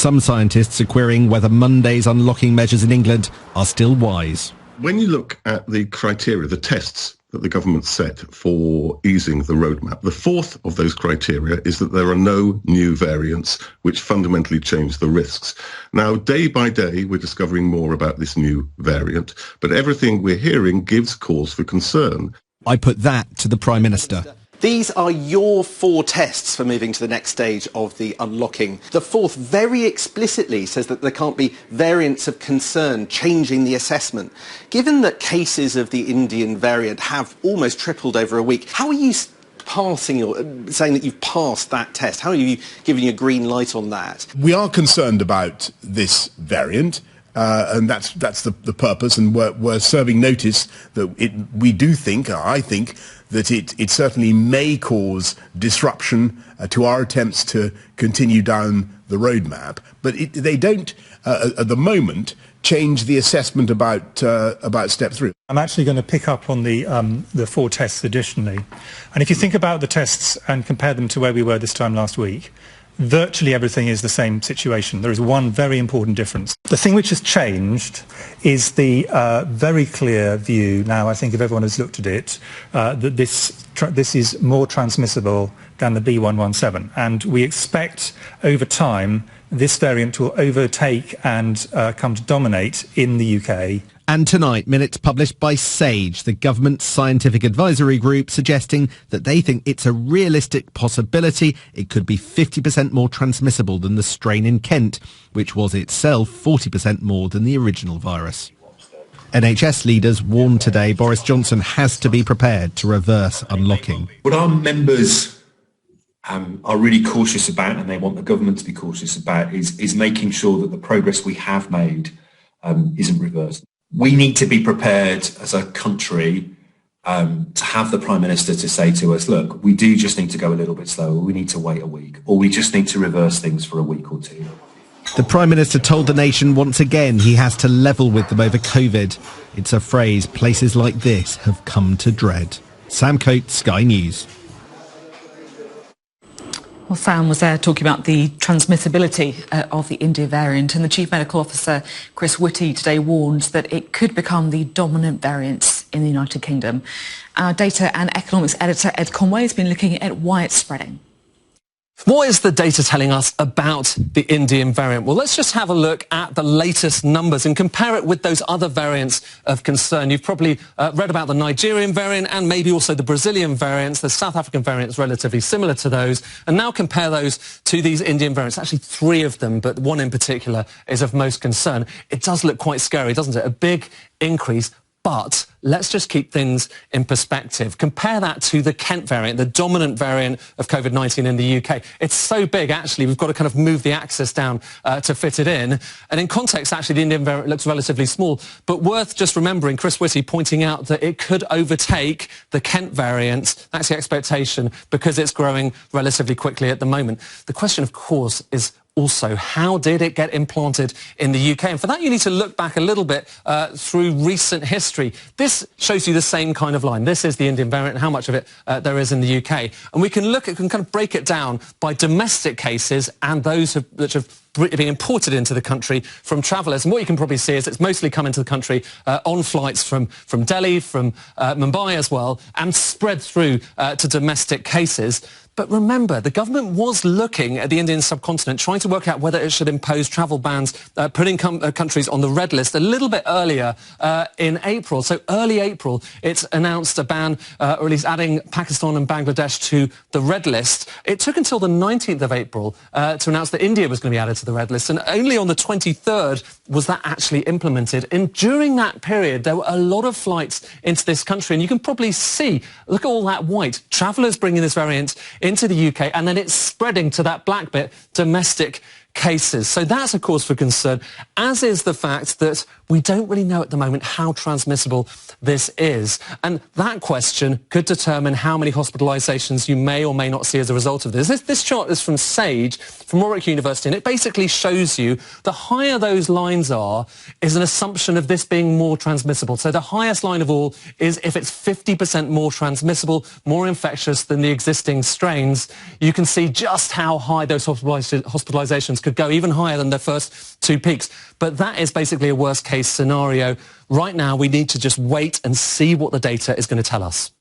some scientists are querying whether Monday's unlocking measures in England are still wise. When you look at the criteria, the tests that the government set for easing the roadmap, the fourth of those criteria is that there are no new variants which fundamentally change the risks. Now, day by day, we're discovering more about this new variant, but everything we're hearing gives cause for concern. I put that to the Prime Minister. These are your 4 tests for moving to the next stage of the unlocking. The fourth very explicitly says that there can't be variants of concern changing the assessment. Given that cases of the Indian variant have almost tripled over a week, how are you saying that you've passed that test? How are you giving a green light on that? We are concerned about this variant. And that's the purpose, and we're serving notice that we do think, or I think, that it certainly may cause disruption to our attempts to continue down the roadmap. But they don't, at the moment, change the assessment about step 3. I'm actually going to pick up on the 4 tests additionally. And if you think about the tests and compare them to where we were this time last week, virtually everything is the same situation. There is one very important difference. The thing which has changed is the very clear view, now I think if everyone has looked at it, that this is more transmissible than the B117. And we expect over time this variant will overtake and come to dominate in the UK. And tonight, minutes published by SAGE, the government scientific advisory group, suggesting that they think it's a realistic possibility it could be 50% more transmissible than the strain in Kent, which was itself 40% more than the original virus. NHS leaders warned today Boris Johnson has to be prepared to reverse unlocking. What our members are really cautious about, and they want the government to be cautious about, is making sure that the progress we have made isn't reversed. We need to be prepared as a country to have the Prime Minister to say to us, look, we do just need to go a little bit slower, we need to wait a week, or we just need to reverse things for a week or 2. The Prime Minister told the nation once again he has to level with them over COVID. It's a phrase places like this have come to dread. Sam Coates, Sky News. Well, Sam was there talking about the transmissibility of the India variant, and the Chief Medical Officer, Chris Whitty, today warned that it could become the dominant variant in the United Kingdom. Our data and economics editor, Ed Conway, has been looking at why it's spreading. What is the data telling us about the Indian variant? Well, let's just have a look at the latest numbers and compare it with those other variants of concern. You've probably read about the Nigerian variant and maybe also the Brazilian variants. The South African variant is relatively similar to those. And now compare those to these Indian variants. Actually, 3 of them, but one in particular is of most concern. It does look quite scary, doesn't it? A big increase. But let's just keep things in perspective. Compare that to the Kent variant, the dominant variant of COVID-19 in the UK. It's so big, actually, we've got to kind of move the axis down to fit it in. And in context, actually, the Indian variant looks relatively small. But worth just remembering, Chris Whitty pointing out that it could overtake the Kent variant. That's the expectation, because it's growing relatively quickly at the moment. The question, of course, is also, how did it get implanted in the UK? And for that, you need to look back a little bit through recent history. This shows you the same kind of line. This is the Indian variant and how much of it there is in the UK. And we can kind of break it down by domestic cases and those that have been imported into the country from travellers. And what you can probably see is it's mostly come into the country on flights from Delhi, from Mumbai as well, and spread through to domestic cases. But remember, the government was looking at the Indian subcontinent, trying to work out whether it should impose travel bans, putting countries on the red list a little bit earlier in April. So early April, it's announced a ban, or at least adding Pakistan and Bangladesh to the red list. It took until the 19th of April to announce that India was going to be added to the red list, and only on the 23rd was that actually implemented. And during that period, there were a lot of flights into this country, and you can probably see, look at all that white, travellers bringing this variant into the UK, and then it's spreading to that black bit, domestic cases. So that's a cause for concern, as is the fact that we don't really know at the moment how transmissible this is. And that question could determine how many hospitalisations you may or may not see as a result of this. This chart is from SAGE, from Warwick University, and it basically shows you the higher those lines are is an assumption of this being more transmissible. So the highest line of all is if it's 50% more transmissible, more infectious than the existing strains. You can see just how high those hospitalisations could go, even higher than the first two peaks. But that is basically a worst case scenario. Right now, we need to just wait and see what the data is going to tell us.